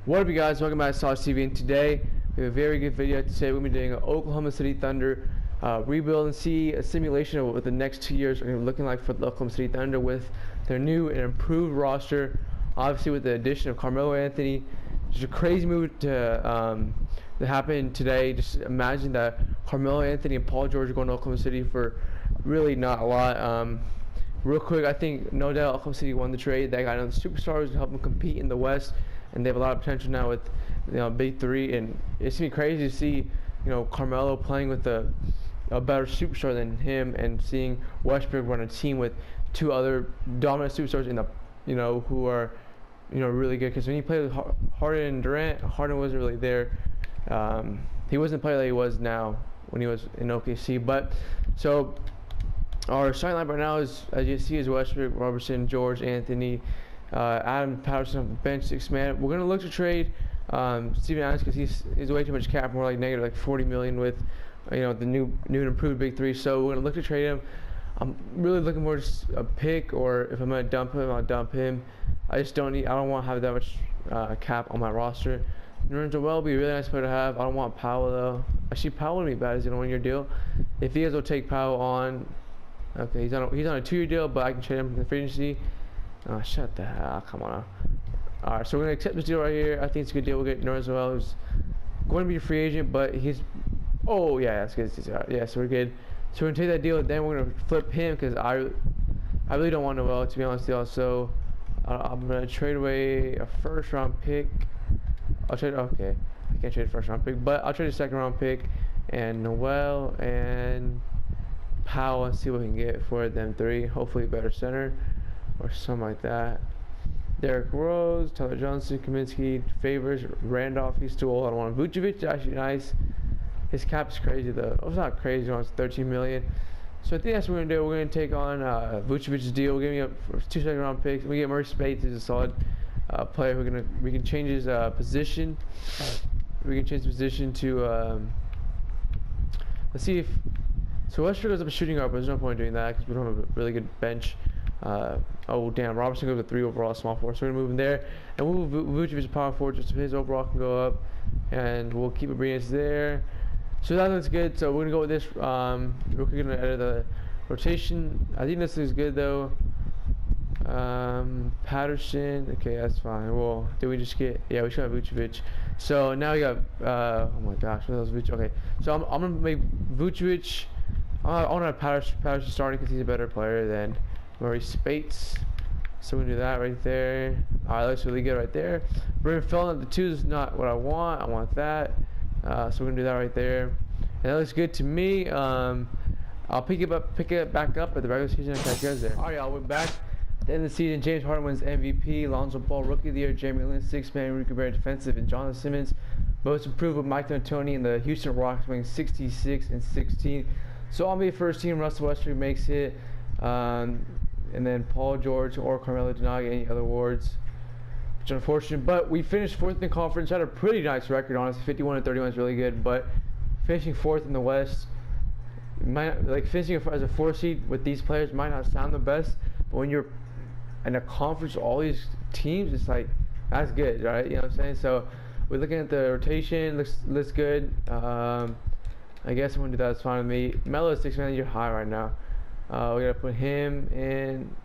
What up, you guys? Welcome back to Sauce TV, and today we have a very good video. Today we're going to be doing an Oklahoma City Thunder rebuild and see a simulation of what the next 2 years are going to be looking like for the Oklahoma City Thunder with their new and improved roster. Obviously, with the addition of Carmelo Anthony, just a crazy move to happen today. Just imagine that Carmelo Anthony and Paul George are going to Oklahoma City for really not a lot. Real quick, I think no doubt Oklahoma City won the trade. They got another superstars to help them compete in the West, and they have a lot of potential now with big three. And it's gonna be crazy to see Carmelo playing with a better superstar than him, and seeing Westbrook run a team with two other dominant superstars in the who are really good. Because when you play with Harden and Durant, Harden wasn't really there. He wasn't the player that he was now when he was in OKC. But so our starting lineup right now is, as you see, is Westbrook, Robertson, George, Anthony, Adam Patterson on the bench, 6-man. We're gonna look to trade Steven Adams because he's way too much cap, more like negative, like 40 million with the new and improved big three. So we're gonna look to trade him. I'm really looking for just a pick, or if I'm gonna dump him, I'll dump him. I don't want to have that much cap on my roster. Lorenzo will be a really nice player to have. I don't want Powell though. Actually, Powell wouldn't be bad as a 1-year deal. If you guys will take Powell on. Okay, he's on a 2-year deal, but I can trade him from the free agency. Oh, shut the hell! Come on now. All right, so we're gonna accept this deal right here. I think it's a good deal. We'll get Norzwell, who's going to be a free agent, but he's. Oh yeah, that's good. Yeah, so we're good. So we're gonna take that deal, and then we're gonna flip him because I really don't want Noel, to be honest. So I'm gonna trade away a first-round pick. Okay, I can't trade a first-round pick, but I'll trade a second-round pick and Noel and Powell and see what we can get for them three. Hopefully a better center or something like that. Derrick Rose, Tyler Johnson, Kaminsky, Favors, Randolph. He's too old. I don't want him. Vucevic is actually nice. His cap is crazy though. It's not crazy. It's 13 million. So I think that's what we're gonna do. We're gonna take on Vucevic's deal. We're giving up 2 second-round picks. We get Murray Spates. He's a solid player. We can change his position. We can change the position to let's see if. So Westbrook goes up a shooting guard, but there's no point in doing that because we don't have a really good bench. Oh damn, Robertson goes with 3 overall, small forward. So we're gonna move him there, and we'll move Vucevic to power forward just so his overall can go up, and we'll keep Abrines there. So that looks good. So we're gonna go with this. We're gonna edit the rotation. I think this looks good though. Patterson. Okay, that's fine. Well, did we just get? Yeah, we should have Vucevic. So now we got. Oh my gosh, what else Vucevic? Okay, so I'm gonna make Vucevic. I want to have Patterson starting because he's a better player than Murray Spates. So we're going to do that right there. Alright, looks really good right there. Bryn Felton at the 2 is not what I want. I want that. So we're going to do that right there. And that looks good to me. I'll pick it back up at the regular season and catch you guys there. Alright, y'all, we're back. At the end of the season, James Harden wins MVP. Lonzo Ball, Rookie of the Year. Jeremy Lin, 6-man, Rudy Gobert, defensive. And Jonathan Simmons, most improved with Mike D'Antoni and the Houston Rockets, winning 66 and 16. So I'll be first team. Russell Westbrook makes it, and then Paul George or Carmelo did not get any other awards, which is unfortunate. But we finished 4th in the conference. Had a pretty nice record, honestly. 51 and 31 is really good. But finishing 4th in the West, finishing as a 4 seed with these players might not sound the best, but when you're in a conference with all these teams, it's like that's good, right? You know what I'm saying? So we're looking at the rotation. Looks good. I guess I'm gonna do that. It's fine with me. Melo is 6-man year high right now. We gotta put him in.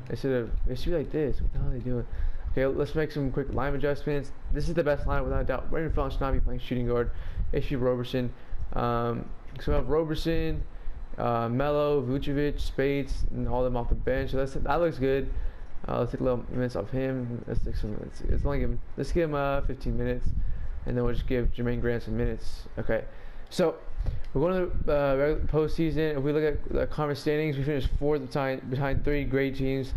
It should be like this. What the hell are they doing? Okay, let's make some quick line adjustments. This is the best line without a doubt. Brandon Felton should not be playing shooting guard. It should be Robertson. So we have Robertson, Melo, Vucevic, Spates, and all of them off the bench. So that looks good. Let's take a little minutes off him. Let's take some minutes. Let's give him 15 minutes, and then we'll just give Jermaine Grant some minutes. Okay. So we're going to the postseason. If we look at the conference standings, we finished 4th behind 3 great teams.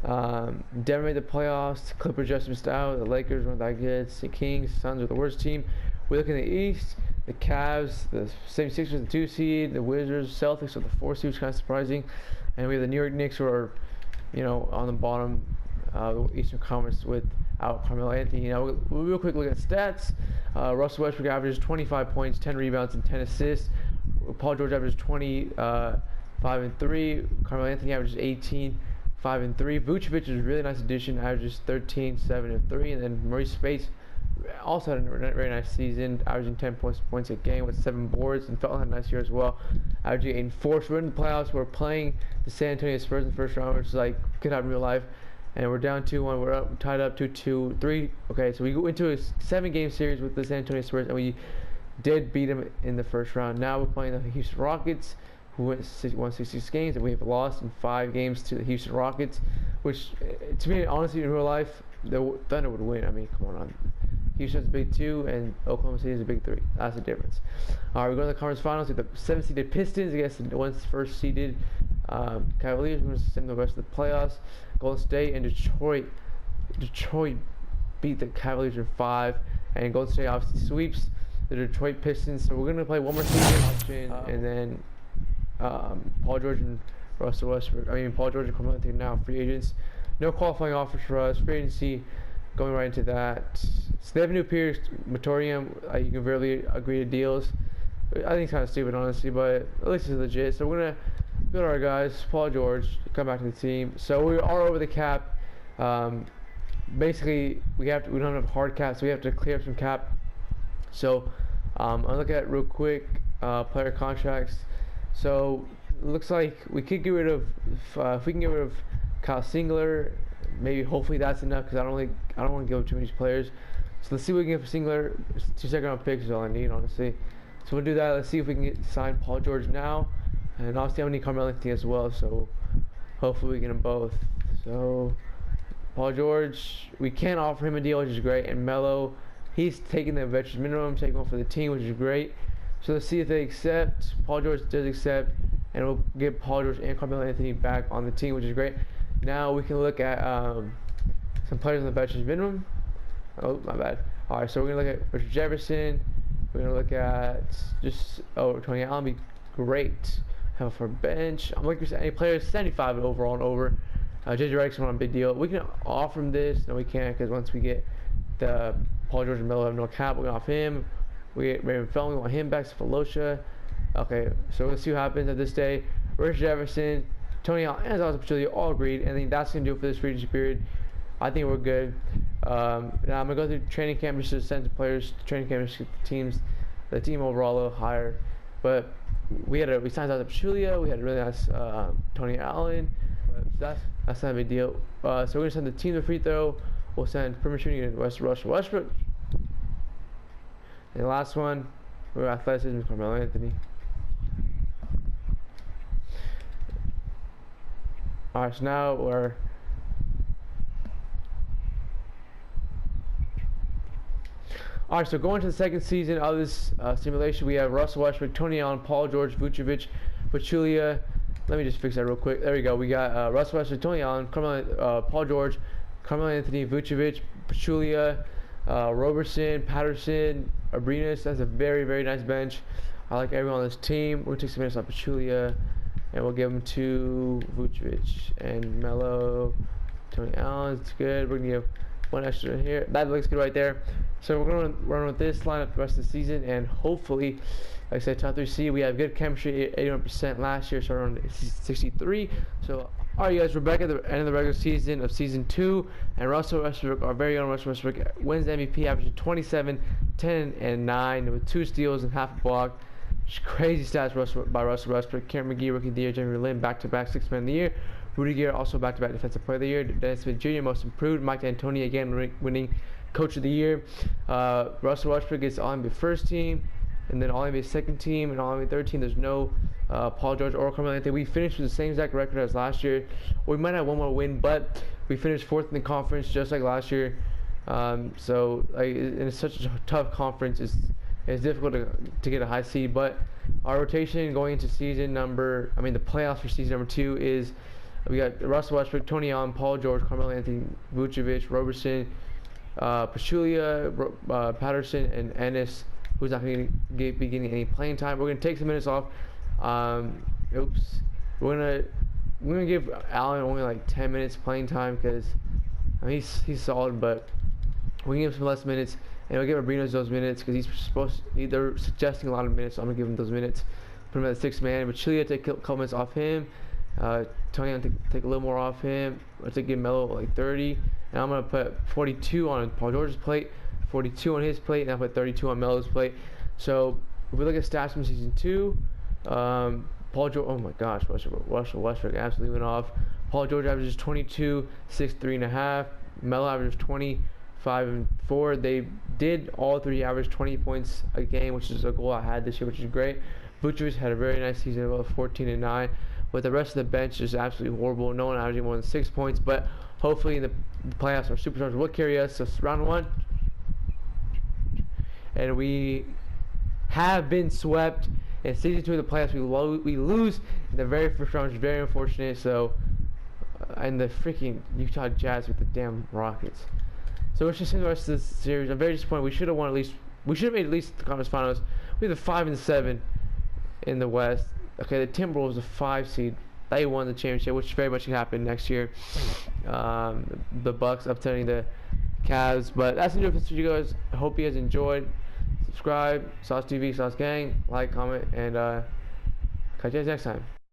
Denver made the playoffs. Clippers just missed out. The Lakers weren't that good. The Kings, Suns were the worst team. We look in the East. The Cavs, the 76ers, the 2 seed. The Wizards, Celtics are the 4 seed, which is kind of surprising. And we have the New York Knicks, who are on the bottom of the Eastern Conference without Carmelo Anthony. Now, we'll real quick look at stats. Russell Westbrook averages 25 points, 10 rebounds, and 10 assists. Paul George averages 25 and 3. Carmelo Anthony averages 18, 5 and 3. Vucevic is a really nice addition, averages 13, 7 and 3. And then Murray Spates also had a very nice season, averaging 10 points a game with 7 boards, and Felton had a nice year as well, averaging 8 and 4. So we're in the playoffs. We're playing the San Antonio Spurs in the first round, which is like could happen in real life. And we're down 2-1. We're up, tied up 2-2, 3. Okay, so we go into a 7-game series with the San Antonio Spurs, and we did beat them in the first round. Now we're playing the Houston Rockets, who won 66 games, and we have lost in 5 games to the Houston Rockets, which, to me, honestly, in real life, the Thunder would win. I mean, come on. Houston's big 2, and Oklahoma City is a big 3. That's the difference. All right, we're going to the conference finals with the 7-seeded Pistons against the first-seeded Cavaliers. We're going to send the rest of the playoffs. Golden State and Detroit. Detroit beat the Cavaliers in 5, and Golden State obviously sweeps the Detroit Pistons. So we're going to play one more season, and then Paul George and Russell Westbrook. Paul George and Carmelo now free agents. No qualifying offers for us. Free agency, going right into that. So they have a new peer, Motorium. You can barely agree to deals. I think it's kind of stupid, honestly, but at least it's legit. So we're gonna go to our guys. Paul George, come back to the team. So we are over the cap. Basically, we don't have enough hard cap, so we have to clear up some cap. So I'll look at real quick player contracts. So it looks like we could get rid of if we can get rid of Kyle Singler, maybe hopefully that's enough, because I don't want to give up too many players. So let's see what we can get for Singler. 2 second-round picks is all I need, honestly. So we'll do that. Let's see if we can sign Paul George now, and obviously I need Carmelo as well. So hopefully we get them both. So Paul George, we can't offer him a deal, which is great, and Melo, he's taking the veterans minimum, taking one for the team, which is great. So let's see if they accept. Paul George does accept, and we'll get Paul George and Carmelo Anthony back on the team, which is great. Now we can look at some players on the veterans minimum. Oh, my bad. All right, so we're gonna look at Richard Jefferson. We're gonna look at Tony Allen, be great. Have for bench. I'm looking for any players 75 overall and over. JJ Redick's on a big deal. We can offer him this. No, we can't, because once we get the Paul George and Melo have no cap, we're gonna off him. We get Raymond Felton, we want him back to Falosha. Okay, so let's see what happens at this day. Richard Jefferson, Tony Allen, and Zaza Pachulia all agreed, and I think that's going to do it for this free agency period. I think we're good. Now I'm going to go through training camp just to send the players to training camp, just to get the team overall a little higher. But we signed Zaza Pachulia, we had a really nice Tony Allen. But that's not a big deal. So we're going to send the team the free throw. We'll send perimeter shooting to Russell Westbrook. And the last one, we're athleticism with Carmelo Anthony. Alright, so now we're alright, so going to the second season of this simulation, we have Russell Westbrook, Tony Allen, Paul George, Vucevic, Pachulia. Let me just fix that real quick. There we go. We got Russell Westbrook, Tony Allen, Paul George, Carmelo Anthony, Vucevic, Pachulia, Roberson, Patterson, Abrinas. That's a very, very nice bench. I like everyone on this team. We're going to take some minutes on Pachulia, and we'll give them to Vucevic and Melo. Tony Allen, it's good. We're going to give one extra here. That looks good right there. So we're going to run with this lineup the rest of the season, and hopefully, like I said, top 3 seed. We have good chemistry, 81% last year, so around 63. So, alright, guys, we're back at the end of the regular season of season 2, and Russell Westbrook, our very own Russell Westbrook, wins the MVP, averaging 27, 10, and 9 with 2 steals and half a block. Just crazy stats by Russell Westbrook. Cameron McGee, Rookie of the Year. Jeremy Lin, back-to-back 6th Man of the Year. Rudy Gay, also back-to-back Defensive Player of the Year. Dennis Smith Jr., Most Improved. Mike D'Antoni, again winning Coach of the Year. Russell Westbrook gets All-NBA First Team, and then All-NBA Second Team, and All-NBA Third Team. There's no Paul George or Carmelo Anthony. We finished with the same exact record as last year. We might have one more win, but we finished 4th in the conference, just like last year. So in such a tough conference, it's difficult to get a high seed. But our rotation going into the playoffs for season number 2 is we got Russell Westbrook, Tony Allen, Paul George, Carmelo Anthony, Vucevic, Roberson, Pachulia, Patterson, and Ennis, who's not going to be getting any playing time. We're going to take some minutes off. We're gonna give Allen only like 10 minutes playing time, because he's solid, but we can give him some less minutes, and we'll give Abrinas those minutes, because they're suggesting a lot of minutes, so I'm gonna give him those minutes. Put him at the 6th man. But Chilia take a couple minutes off him. Tony Allen take a little more off him. Let's give Melo like 30, and I'm gonna put 42 on Paul George's plate, 42 on his plate, and I put 32 on Melo's plate. So if we look at stats from season 2, Paul George, oh my gosh, Westbrook absolutely went off. Paul George averages 22, 6, 3.5. Melo averages 20, 5 and 4. They did all three average 20 points a game, which is a goal I had this year, which is great. Vucevic had a very nice season, about 14 and 9. But the rest of the bench is absolutely horrible. No one averaging more than 6 points. But hopefully in the playoffs, our superstars will carry us. So round 1, and we have been swept. In season 2 of the playoffs, we lose in the very first round, which is very unfortunate. So, and the freaking Utah Jazz with the damn Rockets. So let's just see the rest of this series. I'm very disappointed. We should have made at least the conference finals. We have the 5 and 7 in the West. Okay, the Timberwolves, the 5 seed. They won the championship, which very much can happen next year. The Bucks upsetting the Cavs. But that's the news for you guys. I hope you guys enjoyed. Subscribe, Sauce TV, Sauce Gang, like, comment, and catch you guys next time.